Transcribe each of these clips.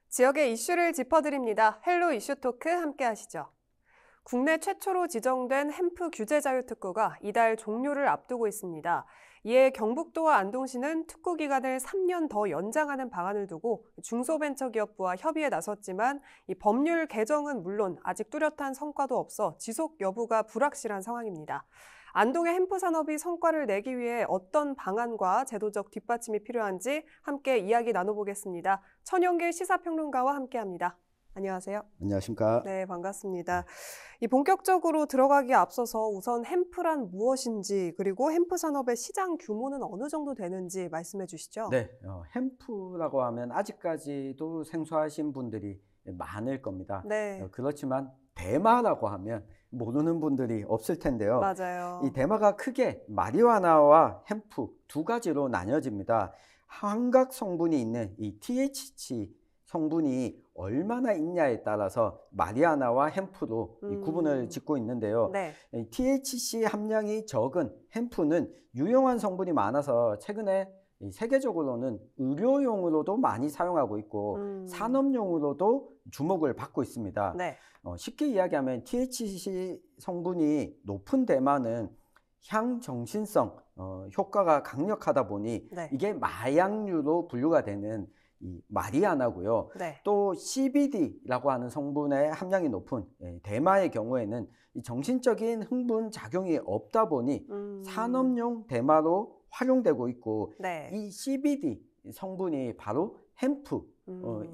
지역의 이슈를 짚어드립니다. 헬로 이슈 토크 함께 하시죠. 국내 최초로 지정된 햄프 규제 자유 특구가 이달 종료를 앞두고 있습니다. 이에 경북도와 안동시는 특구 기간을 3년 더 연장하는 방안을 두고 중소벤처기업부와 협의에 나섰지만 이 법률 개정은 물론 아직 뚜렷한 성과도 없어 지속 여부가 불확실한 상황입니다. 안동의 햄프 산업이 성과를 내기 위해 어떤 방안과 제도적 뒷받침이 필요한지 함께 이야기 나눠보겠습니다. 천영길 시사평론가와 함께합니다. 안녕하세요. 안녕하십니까. 네, 반갑습니다. 이 본격적으로 들어가기에 앞서서 우선 햄프란 무엇인지 그리고 햄프 산업의 시장 규모는 어느 정도 되는지 말씀해 주시죠. 네, 햄프라고 하면 아직까지도 생소하신 분들이 많을 겁니다. 네, 그렇지만 대마라고 하면 모르는 분들이 없을 텐데요. 맞아요. 이 대마가 크게 마리화나와 햄프 두 가지로 나뉘어집니다. 환각 성분이 있는 이 THC 성분이 얼마나 있냐에 따라서 마리화나와 햄프로 이 구분을 짓고 있는데요. 네. 이 THC 함량이 적은 햄프는 유용한 성분이 많아서 최근에 이 세계적으로는 의료용으로도 많이 사용하고 있고 산업용으로도 주목을 받고 있습니다. 네. 쉽게 이야기하면 THC 성분이 높은 대마는 향정신성 효과가 강력하다 보니 네. 이게 마약류로 분류가 되는 이 마리아나고요. 네. 또 CBD라고 하는 성분의 함량이 높은 대마의 경우에는 이 정신적인 흥분 작용이 없다 보니 산업용 대마로 활용되고 있고 네. 이 CBD 성분이 바로 햄프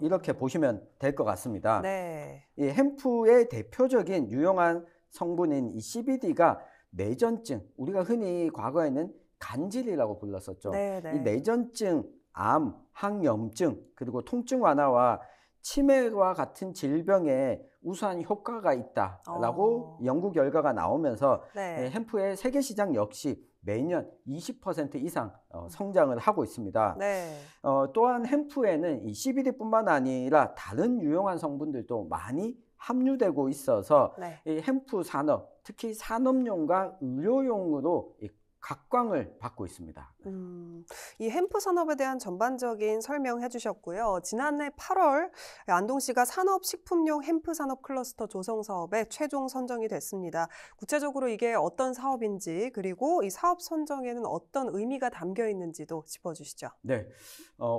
이렇게 보시면 될 것 같습니다. 네. 이 햄프의 대표적인 유용한 성분인 이 CBD가 뇌전증, 우리가 흔히 과거에는 간질이라고 불렀었죠. 네, 네. 이 뇌전증, 암, 항염증, 그리고 통증 완화와 치매와 같은 질병에 우수한 효과가 있다라고 연구 결과가 나오면서 네. 햄프의 세계 시장 역시 매년 20% 이상 성장을 하고 있습니다. 네. 또한 햄프에는 이 CBD뿐만 아니라 다른 유용한 성분들도 많이 함유되고 있어서 네. 이 햄프 산업, 특히 산업용과 의료용으로 각광을 받고 있습니다. 이 햄프 산업에 대한 전반적인 설명해 주셨고요. 지난해 8월 안동시가 산업식품용 햄프 산업 클러스터 조성 사업에 최종 선정이 됐습니다. 구체적으로 이게 어떤 사업인지 그리고 이 사업 선정에는 어떤 의미가 담겨 있는지도 짚어주시죠. 네,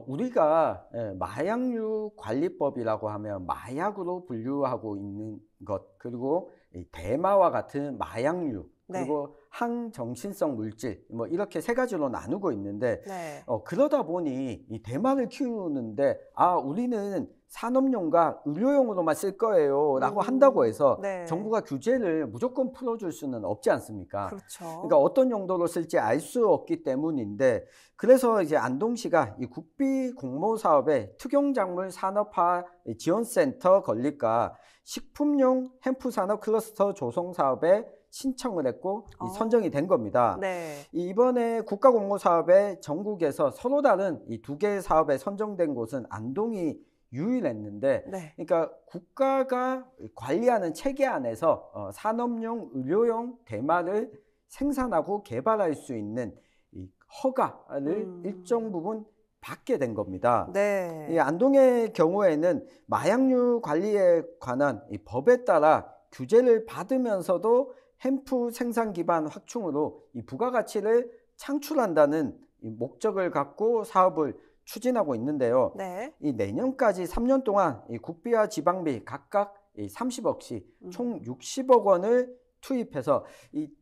우리가 마약류 관리법이라고 하면 마약으로 분류하고 있는 것, 그리고 이 대마와 같은 마약류, 그리고 항정신성 물질 뭐 이렇게 세 가지로 나누고 있는데 네. 그러다 보니 이 대마를 키우는데 우리는 산업용과 의료용으로만 쓸 거예요 라고 한다고 해서 네. 정부가 규제를 무조건 풀어줄 수는 없지 않습니까? 그렇죠. 그러니까 어떤 용도로 쓸지 알 수 없기 때문인데 그래서 이제 안동시가 이 국비 공모 사업에 특용작물 산업화 지원센터 건립과 식품용 햄프 산업 클러스터 조성 사업에 신청을 했고 선정이 된 겁니다. 네. 이번에 국가공모사업에 전국에서 서로 다른 이 두 개의 사업에 선정된 곳은 안동이 유일했는데, 네. 그러니까 국가가 관리하는 체계 안에서 산업용, 의료용 대마를 생산하고 개발할 수 있는 이 허가를 일정 부분 받게 된 겁니다. 네. 이 안동의 경우에는 마약류 관리에 관한 이 법에 따라 규제를 받으면서도 햄프 생산 기반 확충으로 이 부가가치를 창출한다는 이 목적을 갖고 사업을 추진하고 있는데요. 네. 이 내년까지 3년 동안 이 국비와 지방비 각각 30억씩 총 60억 원을 투입해서 이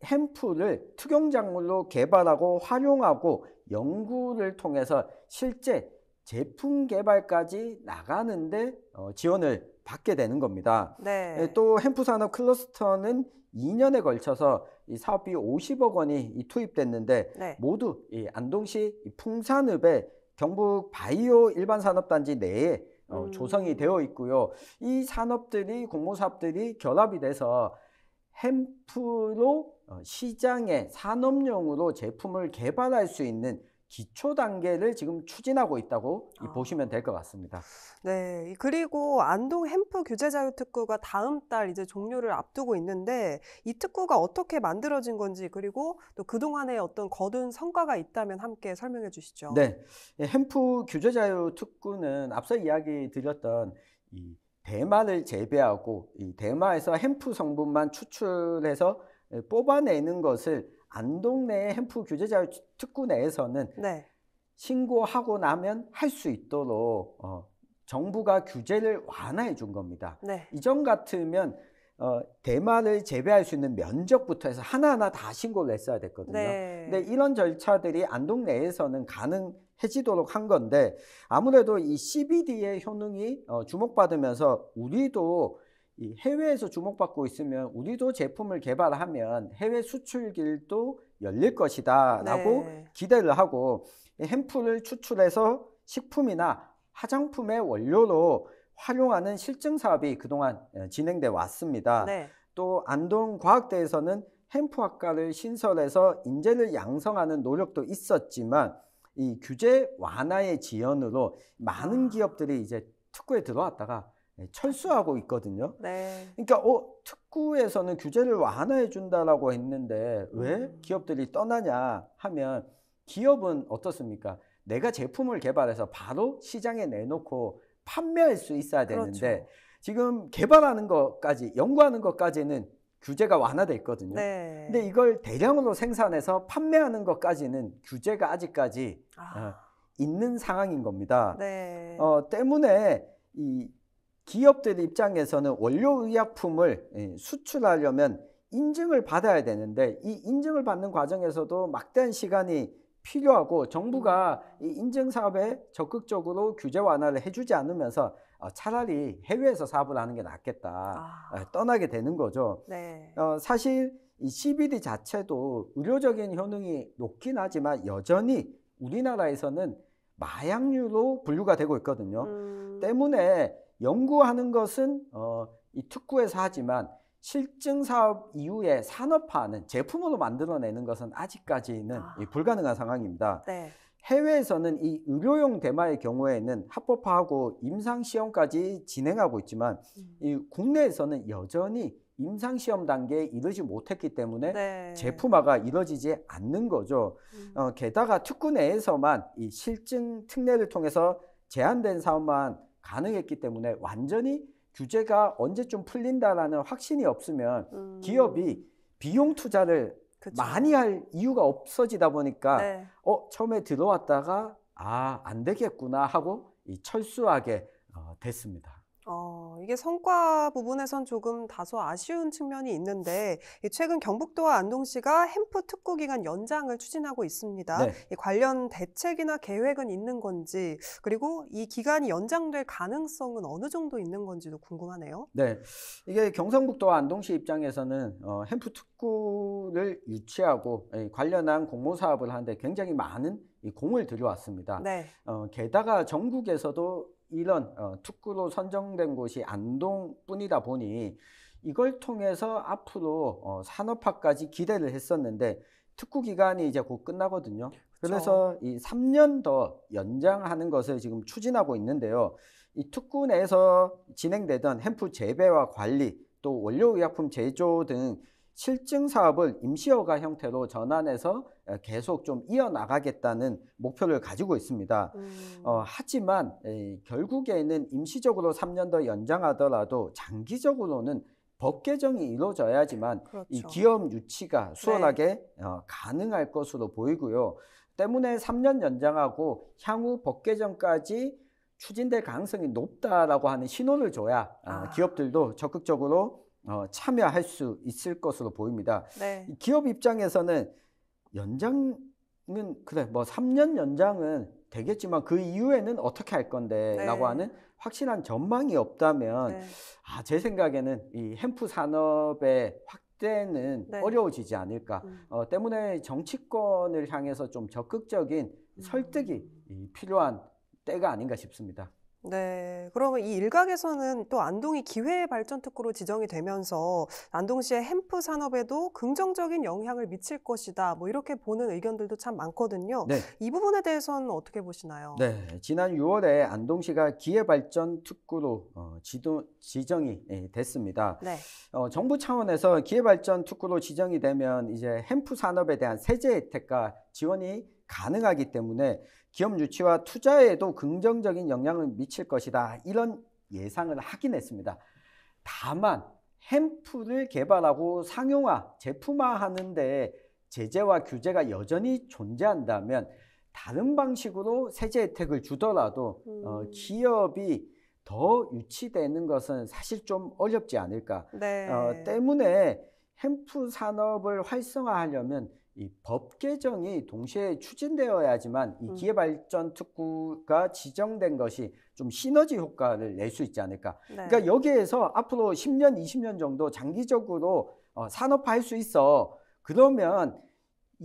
햄프를 특용작물로 개발하고 활용하고 연구를 통해서 실제 제품 개발까지 나가는데 지원을 받게 되는 겁니다. 네. 또 햄프 산업 클러스터는 2년에 걸쳐서 이 사업비 50억 원이 투입됐는데 네. 모두 이 안동시 풍산읍의 경북 바이오 일반산업단지 내에 조성이 되어 있고요. 이 산업들이 공모사업들이 결합이 돼서 햄프로 시장에 산업용으로 제품을 개발할 수 있는 기초 단계를 지금 추진하고 있다고 아. 보시면 될 것 같습니다. 네. 그리고 안동 햄프 규제 자유 특구가 다음 달 이제 종료를 앞두고 있는데 이 특구가 어떻게 만들어진 건지 그리고 또 그동안에 어떤 거둔 성과가 있다면 함께 설명해 주시죠. 네, 햄프 규제 자유 특구는 앞서 이야기 드렸던 이 대마를 재배하고 이 대마에서 햄프 성분만 추출해서 뽑아내는 것을 안동 내 햄프 규제 자유 특구 내에서는 네. 신고하고 나면 할 수 있도록 정부가 규제를 완화해 준 겁니다. 네. 이전 같으면 대마를 재배할 수 있는 면적부터 해서 하나하나 다 신고를 했어야 됐거든요. 네. 근데 이런 절차들이 안동 내에서는 가능해지도록 한 건데 아무래도 이 CBD의 효능이 주목받으면서 우리도 이 해외에서 주목받고 있으면 우리도 제품을 개발하면 해외 수출길도 열릴 것이다라고 네. 기대를 하고 햄프를 추출해서 식품이나 화장품의 원료로 활용하는 실증 사업이 그동안 진행돼 왔습니다. 네. 또 안동과학대에서는 햄프학과를 신설해서 인재를 양성하는 노력도 있었지만 이 규제 완화의 지연으로 많은 기업들이 이제 특구에 들어왔다가 철수하고 있거든요. 네. 그러니까 특구에서는 규제를 완화해 준다라고 했는데 왜 기업들이 떠나냐 하면 기업은 어떻습니까? 내가 제품을 개발해서 바로 시장에 내놓고 판매할 수 있어야 되는데 그렇죠. 지금 개발하는 것까지 연구하는 것까지는 규제가 완화돼 있거든요. 네. 근데 이걸 대량으로 생산해서 판매하는 것까지는 규제가 아직까지 있는 상황인 겁니다. 네. 때문에 이 기업들 입장에서는 원료의약품을 수출하려면 인증을 받아야 되는데 이 인증을 받는 과정에서도 막대한 시간이 필요하고 정부가 이 인증 사업에 적극적으로 규제 완화를 해주지 않으면서 차라리 해외에서 사업을 하는 게 낫겠다 떠나게 되는 거죠. 네. 사실 이 CBD 자체도 의료적인 효능이 높긴 하지만 여전히 우리나라에서는 마약류로 분류가 되고 있거든요. 때문에 연구하는 것은 이 특구에서 하지만 실증 사업 이후에 산업화하는 제품으로 만들어내는 것은 아직까지는 불가능한 상황입니다. 네. 해외에서는 이 의료용 대마의 경우에는 합법화하고 임상시험까지 진행하고 있지만 이 국내에서는 여전히 임상시험 단계에 이르지 못했기 때문에 네. 제품화가 이루어지지 않는 거죠. 게다가 특구 내에서만 이 실증 특례를 통해서 제한된 사업만 가능했기 때문에 완전히 규제가 언제쯤 풀린다라는 확신이 없으면 기업이 비용 투자를 그쵸. 많이 할 이유가 없어지다 보니까 네. 처음에 들어왔다가 안 되겠구나 하고 이 철수하게 됐습니다. 이게 성과 부분에선 조금 다소 아쉬운 측면이 있는데 최근 경북도와 안동시가 햄프 특구 기간 연장을 추진하고 있습니다. 네. 이 관련 대책이나 계획은 있는 건지 그리고 이 기간이 연장될 가능성은 어느 정도 있는 건지도 궁금하네요. 네, 이게 경상북도와 안동시 입장에서는 햄프 특구를 유치하고 관련한 공모 사업을 하는데 굉장히 많은 이 공을 들여왔습니다. 네. 게다가 전국에서도 이런 특구로 선정된 곳이 안동뿐이다 보니 이걸 통해서 앞으로 산업화까지 기대를 했었는데 특구 기간이 이제 곧 끝나거든요. 그래서 이 3년 더 연장하는 것을 지금 추진하고 있는데요. 이 특구 내에서 진행되던 햄프 재배와 관리, 또 원료의약품 제조 등 실증 사업을 임시허가 형태로 전환해서 계속 좀 이어나가겠다는 목표를 가지고 있습니다. 하지만 결국에는 임시적으로 3년 더 연장하더라도 장기적으로는 법 개정이 이루어져야지만 그렇죠. 이 기업 유치가 수월하게 가능할 것으로 보이고요. 때문에 3년 연장하고 향후 법 개정까지 추진될 가능성이 높다라고 하는 신호를 줘야 기업들도 적극적으로 참여할 수 있을 것으로 보입니다. 네. 기업 입장에서는 연장은 그래 뭐 3년 연장은 되겠지만 그 이후에는 어떻게 할 건데 라고 하는 확실한 전망이 없다면 제 생각에는 이 햄프 산업의 확대는 어려워지지 않을까. 때문에 정치권을 향해서 좀 적극적인 설득이 필요한 때가 아닌가 싶습니다. 네. 그러면 이 일각에서는 또 안동이 기회발전특구로 지정이 되면서 안동시의 햄프 산업에도 긍정적인 영향을 미칠 것이다. 뭐 이렇게 보는 의견들도 참 많거든요. 네. 이 부분에 대해서는 어떻게 보시나요? 네, 지난 6월에 안동시가 기회발전특구로 지정이 됐습니다. 네. 정부 차원에서 기회발전특구로 지정이 되면 이제 햄프 산업에 대한 세제 혜택과 지원이 가능하기 때문에 기업 유치와 투자에도 긍정적인 영향을 미칠 것이다. 이런 예상을 하긴 했습니다. 다만 햄프를 개발하고 상용화, 제품화하는데 제재와 규제가 여전히 존재한다면 다른 방식으로 세제 혜택을 주더라도 기업이 더 유치되는 것은 사실 좀 어렵지 않을까. 네. 때문에 햄프 산업을 활성화하려면 이 법 개정이 동시에 추진되어야지만 이 기회발전특구가 지정된 것이 좀 시너지 효과를 낼 수 있지 않을까. 네. 그러니까 여기에서 앞으로 10년, 20년 정도 장기적으로 산업화할 수 있어. 그러면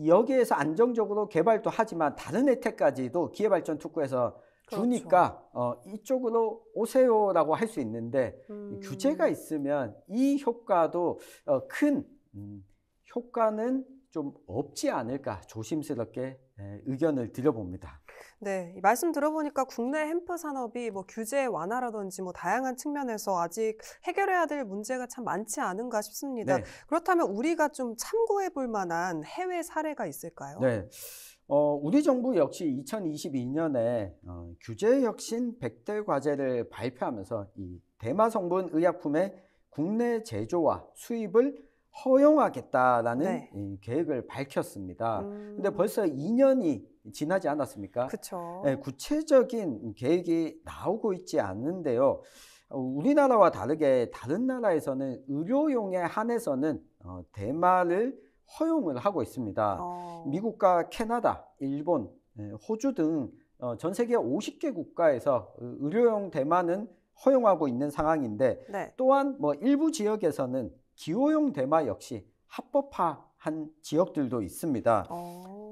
여기에서 안정적으로 개발도 하지만 다른 혜택까지도 기회발전특구에서 주니까 이쪽으로 오세요라고 할 수 있는데 이 규제가 있으면 이 효과도 큰 효과는 좀 없지 않을까 조심스럽게 의견을 드려봅니다. 네, 이 말씀 들어보니까 국내 햄프 산업이 뭐 규제 완화라든지 뭐 다양한 측면에서 아직 해결해야 될 문제가 참 많지 않은가 싶습니다. 네. 그렇다면 우리가 좀 참고해 볼 만한 해외 사례가 있을까요? 네. 우리 정부 역시 2022년에 규제 혁신 100대 과제를 발표하면서 이 대마 성분 의약품의 국내 제조와 수입을 허용하겠다라는 네. 이 계획을 밝혔습니다. 근데 벌써 2년이 지나지 않았습니까? 그쵸. 구체적인 계획이 나오고 있지 않는데요. 우리나라와 다르게 다른 나라에서는 의료용에 한해서는 대마를 허용을 하고 있습니다. 미국과 캐나다, 일본, 호주 등 전 세계 50개 국가에서 의료용 대마는 허용하고 있는 상황인데 네. 또한 뭐 일부 지역에서는 기호용 대마 역시 합법화한 지역들도 있습니다.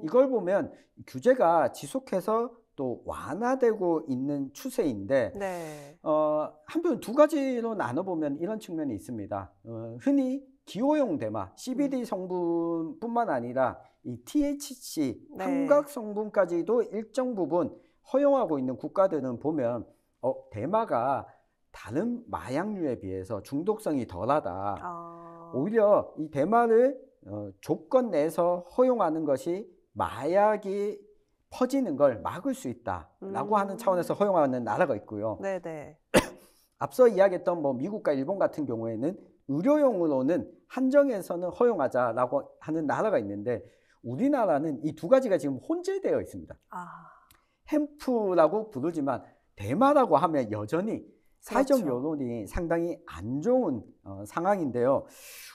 이걸 보면 규제가 지속해서 또 완화되고 있는 추세인데 네. 한편 두 가지로 나눠보면 이런 측면이 있습니다. 흔히 기호용 대마, CBD 성분뿐만 아니라 이 THC, 네. 환각 성분까지도 일정 부분 허용하고 있는 국가들은 보면 대마가 다른 마약류에 비해서 중독성이 덜하다. 오히려 이 대마를 조건 내에서 허용하는 것이 마약이 퍼지는 걸 막을 수 있다라고 하는 차원에서 허용하는 나라가 있고요. 네네. 앞서 이야기했던 뭐 미국과 일본 같은 경우에는 의료용으로는 한정해서는 허용하자라고 하는 나라가 있는데 우리나라는 이 두 가지가 지금 혼재되어 있습니다. 햄프라고 부르지만 대마라고 하면 여전히 사회적 그렇죠. 여론이 상당히 안 좋은 상황인데요.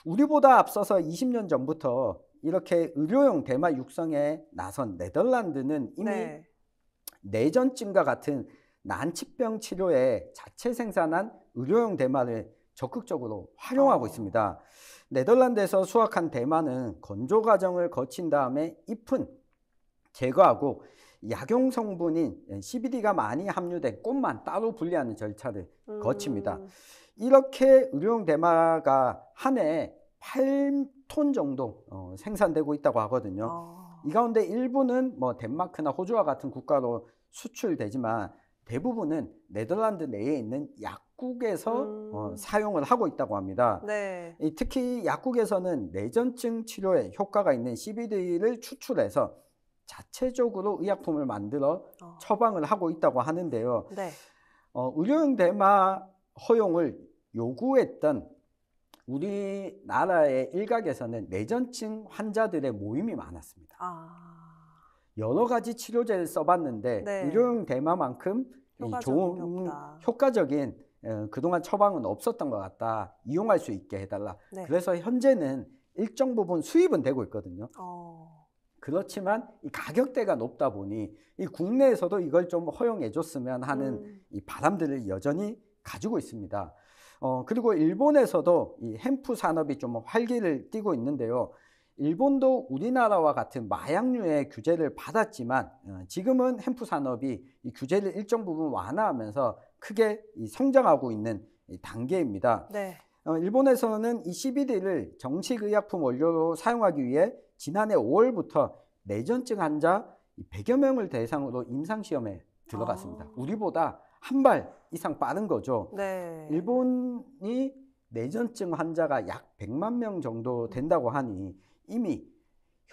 우리보다 앞서서 20년 전부터 이렇게 의료용 대마 육성에 나선 네덜란드는 이미 네. 뇌전증과 같은 난치병 치료에 자체 생산한 의료용 대마를 적극적으로 활용하고 있습니다. 네덜란드에서 수확한 대마는 건조 과정을 거친 다음에 잎은 제거하고 약용 성분인 CBD가 많이 함유된 꽃만 따로 분리하는 절차를 거칩니다. 이렇게 의료용 대마가 한 해 8톤 정도 생산되고 있다고 하거든요. 이 가운데 일부는 뭐 덴마크나 호주와 같은 국가로 수출되지만 대부분은 네덜란드 내에 있는 약국에서 사용을 하고 있다고 합니다. 네. 특히 약국에서는 뇌전증 치료에 효과가 있는 CBD를 추출해서 자체적으로 의약품을 만들어 처방을 하고 있다고 하는데요. 네. 의료용 대마 허용을 요구했던 우리나라의 일각에서는 뇌전증 환자들의 모임이 많았습니다. 여러 가지 치료제를 써봤는데 네. 의료용 대마만큼 효과적인 게 좋은 없다. 효과적인 그동안 처방은 없었던 것 같다. 이용할 수 있게 해달라. 네. 그래서 현재는 일정 부분 수입은 되고 있거든요. 그렇지만 이 가격대가 높다 보니 이 국내에서도 이걸 좀 허용해 줬으면 하는 이 바람들을 여전히 가지고 있습니다. 그리고 일본에서도 이 햄프 산업이 좀 활기를 띠고 있는데요. 일본도 우리나라와 같은 마약류의 규제를 받았지만 지금은 햄프 산업이 이 규제를 일정 부분 완화하면서 크게 성장하고 있는 단계입니다. 네. 일본에서는 이 CBD를 정식의약품 원료로 사용하기 위해 지난해 5월부터 뇌전증 환자 100여 명을 대상으로 임상시험에 들어갔습니다. 우리보다 한 발 이상 빠른 거죠. 네. 일본이 뇌전증 환자가 약 100만 명 정도 된다고 하니 이미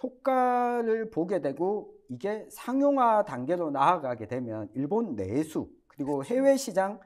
효과를 보게 되고 이게 상용화 단계로 나아가게 되면 일본 내수 그리고 해외 시장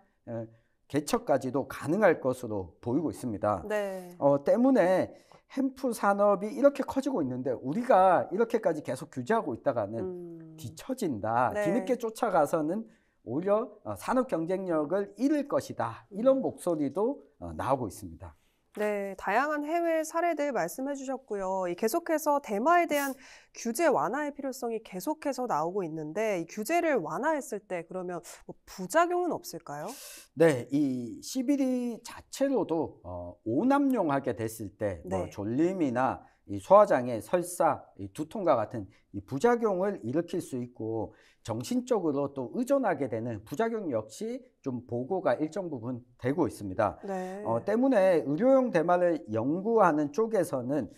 개척까지도 가능할 것으로 보이고 있습니다. 네. 때문에 햄프 산업이 이렇게 커지고 있는데 우리가 이렇게까지 계속 규제하고 있다가는 뒤처진다. 네. 뒤늦게 쫓아가서는 오히려 산업 경쟁력을 잃을 것이다. 이런 목소리도 나오고 있습니다. 네, 다양한 해외 사례들 말씀해 주셨고요. 계속해서 대마에 대한 규제 완화의 필요성이 계속해서 나오고 있는데 이 규제를 완화했을 때 그러면 뭐 부작용은 없을까요? 네, 이 CBD 자체로도 오남용하게 됐을 때 네. 졸림이나 이 소화장애, 설사, 이 두통과 같은 이 부작용을 일으킬 수 있고 정신적으로 또 의존하게 되는 부작용 역시 좀 보고가 일정 부분 되고 있습니다. 네. 때문에 의료용 대마를 연구하는 쪽에서는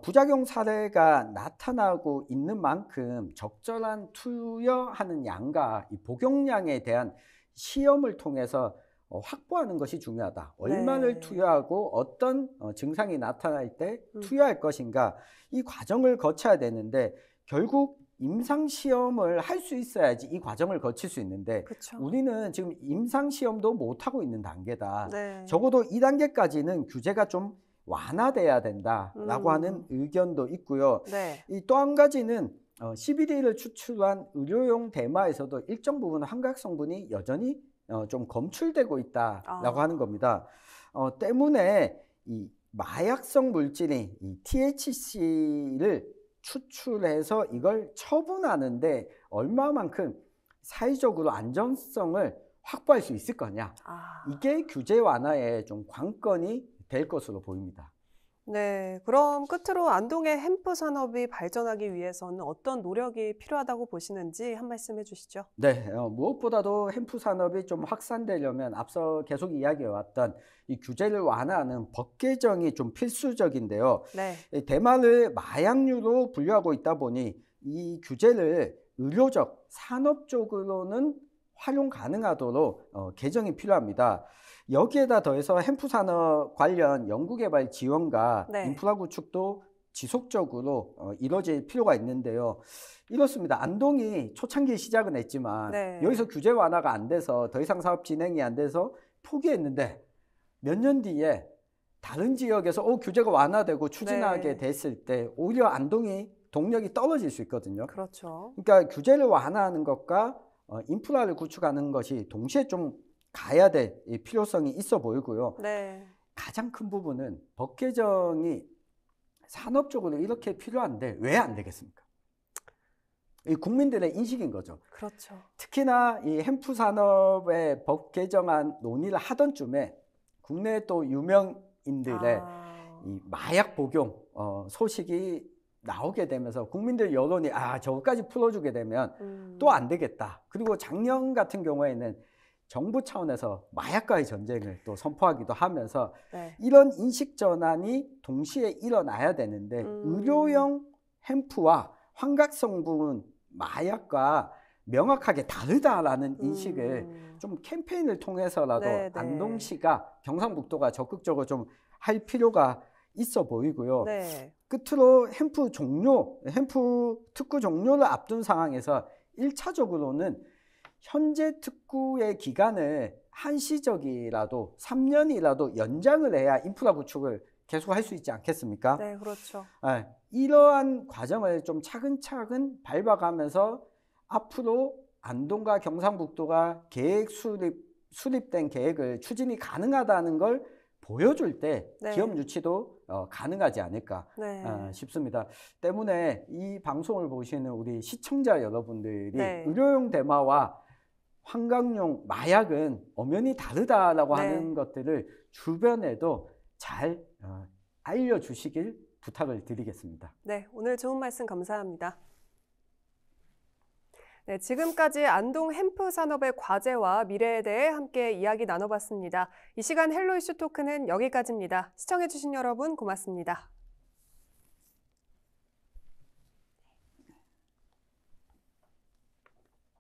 부작용 사례가 나타나고 있는 만큼 적절한 투여하는 양과 이 복용량에 대한 시험을 통해서 확보하는 것이 중요하다. 얼마를 네. 투여하고 어떤 증상이 나타날 때 투여할 것인가 이 과정을 거쳐야 되는데 결국 임상시험을 할 수 있어야지 이 과정을 거칠 수 있는데 그쵸. 우리는 지금 임상시험도 못하고 있는 단계다. 네. 적어도 2단계까지는 규제가 좀 완화돼야 된다라고 하는 의견도 있고요. 네. 이 또 한 가지는 CBD를 추출한 의료용 대마에서도 일정 부분 환각 성분이 여전히 좀 검출되고 있다라고 하는 겁니다. 때문에 이 마약성 물질인 이 THC를 추출해서 이걸 처분하는데 얼마만큼 사회적으로 안전성을 확보할 수 있을 거냐. 이게 규제 완화의 좀 관건이 될 것으로 보입니다. 네, 그럼 끝으로 안동의 햄프 산업이 발전하기 위해서는 어떤 노력이 필요하다고 보시는지 한 말씀 해주시죠. 네, 무엇보다도 햄프 산업이 좀 확산되려면 앞서 계속 이야기해왔던 이 규제를 완화하는 법 개정이 좀 필수적인데요. 네. 이 대마를 마약류로 분류하고 있다 보니 이 규제를 의료적, 산업적으로는 활용 가능하도록 개정이 필요합니다. 여기에다 더해서 햄프 산업 관련 연구개발 지원과 네. 인프라 구축도 지속적으로 이루어질 필요가 있는데요. 이렇습니다. 안동이 초창기 시작은 했지만 네. 여기서 규제 완화가 안 돼서 더 이상 사업 진행이 안 돼서 포기했는데 몇 년 뒤에 다른 지역에서 규제가 완화되고 추진하게 네. 됐을 때 오히려 안동이 동력이 떨어질 수 있거든요. 그렇죠. 그러니까 규제를 완화하는 것과 인프라를 구축하는 것이 동시에 좀 가야 될 필요성이 있어 보이고요. 네. 가장 큰 부분은 법 개정이 산업적으로 이렇게 필요한데 왜 안 되겠습니까? 이 국민들의 인식인 거죠. 그렇죠. 특히나 이 햄프 산업의 법 개정안 논의를 하던 쯤에 국내 또 유명인들의 이 마약 복용 소식이 나오게 되면서 국민들 여론이 저거까지 풀어주게 되면 또 안 되겠다. 그리고 작년 같은 경우에는 정부 차원에서 마약과의 전쟁을 또 선포하기도 하면서 네. 이런 인식 전환이 동시에 일어나야 되는데 의료용 햄프와 환각 성분 마약과 명확하게 다르다라는 인식을 좀 캠페인을 통해서라도 네, 네. 안동시가 경상북도가 적극적으로 좀 할 필요가 있어 보이고요. 네. 끝으로 햄프 특구 종료를 앞둔 상황에서 1차적으로는 현재 특구의 기간을 한시적이라도 3년이라도 연장을 해야 인프라 구축을 계속할 수 있지 않겠습니까? 네, 그렇죠. 이러한 과정을 좀 차근차근 밟아가면서 앞으로 안동과 경상북도가 수립된 계획을 추진이 가능하다는 걸 보여줄 때 네. 기업 유치도 가능하지 않을까 네. 싶습니다. 때문에 이 방송을 보시는 우리 시청자 여러분들이 네. 의료용 대마와 환각용 마약은 엄연히 다르다라고 네. 하는 것들을 주변에도 잘 알려주시길 부탁을 드리겠습니다. 네, 오늘 좋은 말씀 감사합니다. 네, 지금까지 안동 햄프 산업의 과제와 미래에 대해 함께 이야기 나눠봤습니다. 이 시간 헬로 이슈 토크는 여기까지입니다. 시청해주신 여러분 고맙습니다.